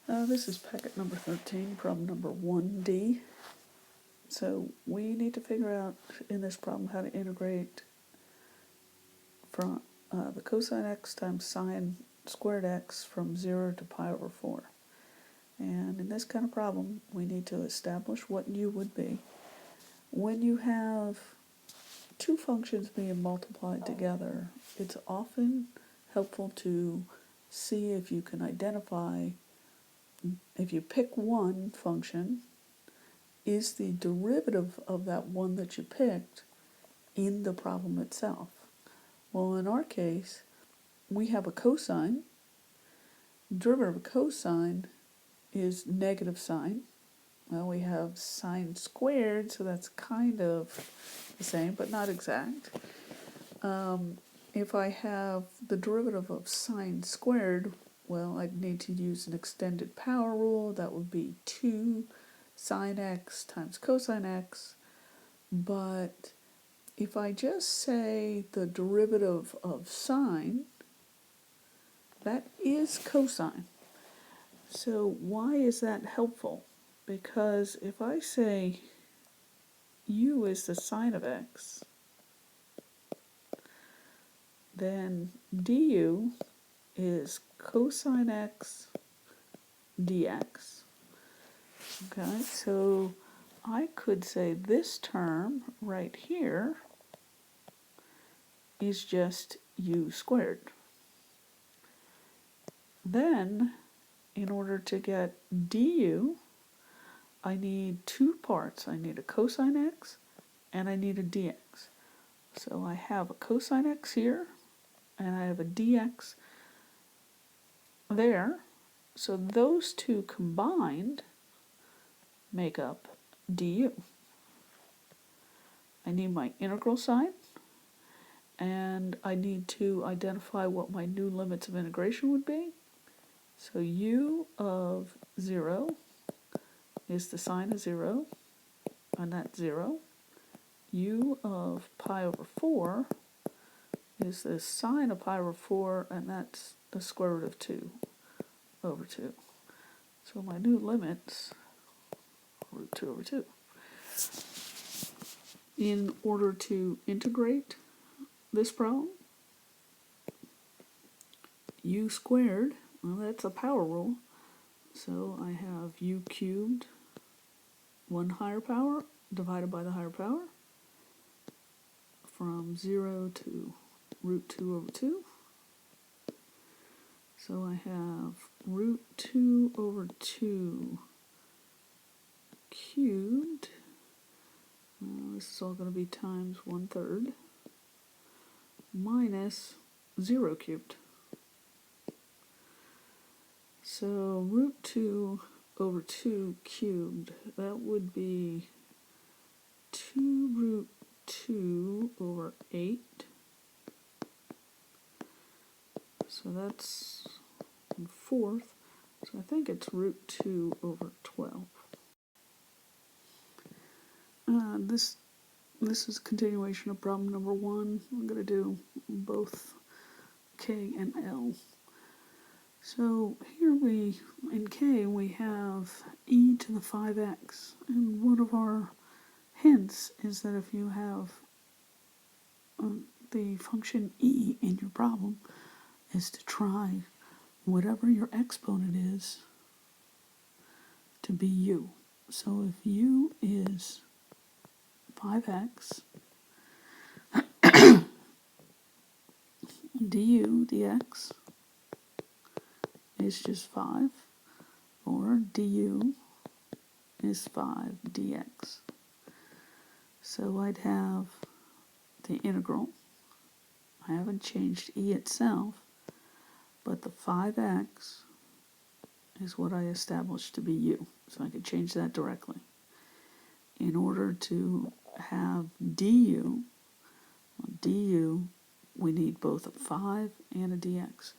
This is packet number 13, problem number 1D. So we need to figure out in this problem how to integrate from the cosine x times sine squared x from 0 to pi over 4. And in this kind of problem, we need to establish what u would be. When you have two functions being multiplied together, it's often helpful to see if you can identify, if you pick one function, is the derivative of that one that you picked in the problem itself? Well, in our case, we have a cosine. Derivative of cosine is negative sine. Well, we have sine squared, so that's kind of the same, but not exact. If I have the derivative of sine squared, well, I'd need to use an extended power rule. That would be 2 sine x times cosine x. But if I just say the derivative of sine, that is cosine. So why is that helpful? Because if I say u is the sine of x, then du is cosine x dx. Okay, so I could say this term right here is just u squared. Then, in order to get du, I need two parts. I need a cosine x and I need a dx. So I have a cosine x here and I have a dx there. So those two combined make up du. I need my integral sign, and I need to identify what my new limits of integration would be. So u of 0 is the sine of 0, and that's 0. U of pi over 4 is the sine of pi over 4, and that's the square root of 2 over 2. So my new limits are root 2 over 2. In order to integrate this problem, u squared, well, that's a power rule. So I have u cubed, 1 higher power, divided by the higher power, from 0 to root 2 over 2. So I have root 2 over 2 cubed. This is all going to be times 1/3 minus 0 cubed. So root 2 over 2 cubed, that would be 2 root 2 over 8. So that's 1/4. So I think it's root 2 over 12. This is a continuation of problem number 1. I'm going to do both K and L. So here in K we have e to the 5x, and one of our hints is that if you have the function e in your problem, is to try whatever your exponent is to be u. So if u is 5x, du dx is just 5, or du is 5 dx. So I'd have the integral. I haven't changed e itself, but the 5x is what I established to be u. So I could change that directly. In order to have du, we need both a 5 and a dx.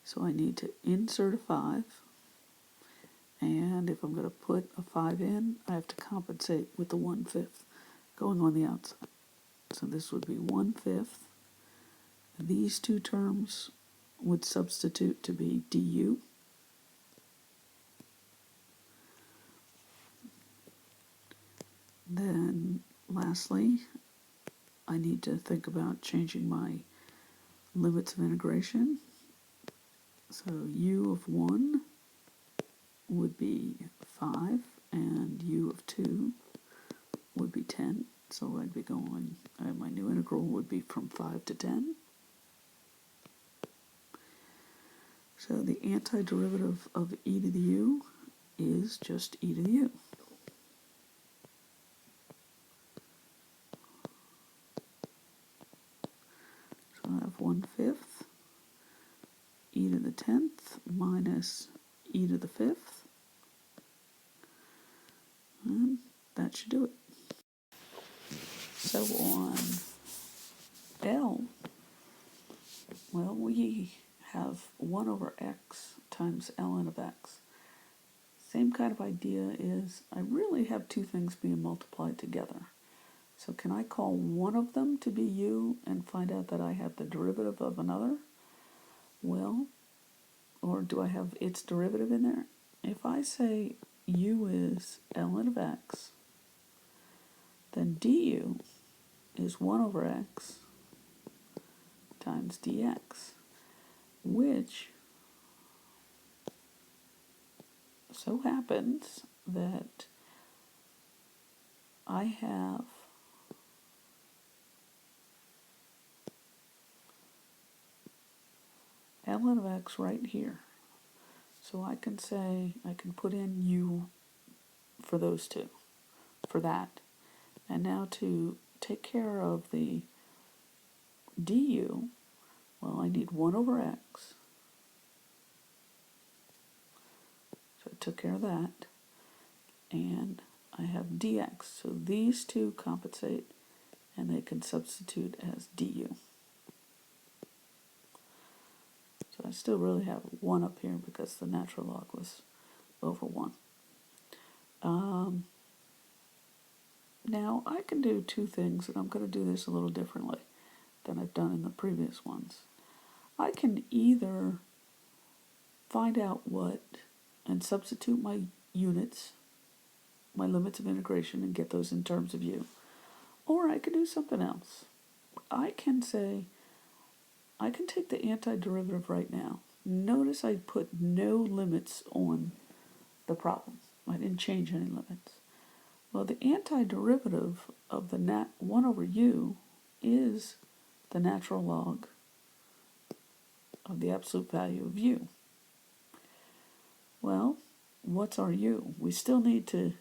So I need to insert a 5, and if I'm going to put a 5 in, I have to compensate with the 1/5 going on the outside. So this would be 1/5. These two terms would substitute to be du. lastly, I need to think about changing my limits of integration. So u of 1 would be 5, and u of 2 would be 10. So I'd be going, my new integral would be from 5 to 10. So the antiderivative of e to the u is just e to the u. So I have 1/5 e to the 10th minus e to the 5th. And that should do it. So on L, well, we have 1 over x times ln of x. Same kind of idea is I really have two things being multiplied together. So can I call one of them to be u and find out that I have the derivative of another? Well, or do I have its derivative in there? If I say u is ln of x, then du is 1 over x times dx, which so happens that I have ln of x right here. So I can say, I can put in u for those two, for that. And now to take care of the du, well, I need 1 over x. So I took care of that. And I have dx. So these two compensate, and they can substitute as du. So I still really have 1 up here because the natural log was over 1. Now I can do two things, and I'm going to do this a little differently than I've done in the previous ones. I can either find out what and substitute my units, my limits of integration, and get those in terms of u. Or I can do something else. I can say, I can take the antiderivative right now. Notice I put no limits on the problem. I didn't change any limits. Well, the antiderivative of the 1 over u is the natural log of the absolute value of u. Well, what's our u? We still need to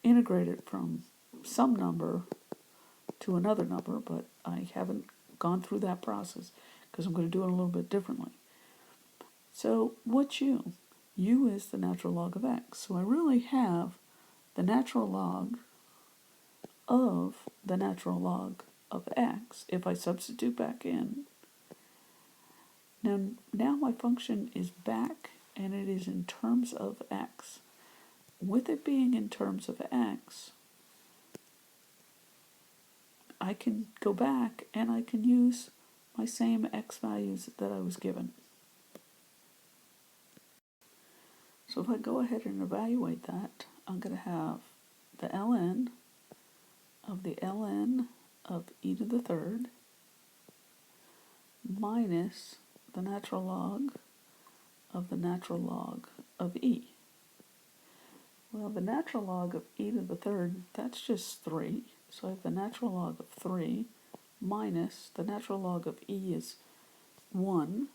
integrate it from some number to another number, but I haven't gone through that process because I'm going to do it a little bit differently. So what's u? U is the natural log of x. So I really have the natural log of the natural log of x if I substitute back in. Now my function is back, and it is in terms of x. With it being in terms of x, I can go back and I can use my same x values that I was given. So if I go ahead and evaluate that, I'm going to have the ln of e to the third minus the natural log of e. Well, the natural log of e to the third, that's just 3. So I have the natural log of 3 minus the natural log of e is 1.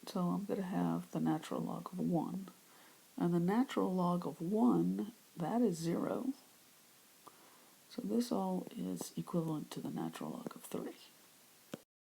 So I'm going to have the natural log of 1. And the natural log of 1, that is 0. So this all is equivalent to the natural log of 3.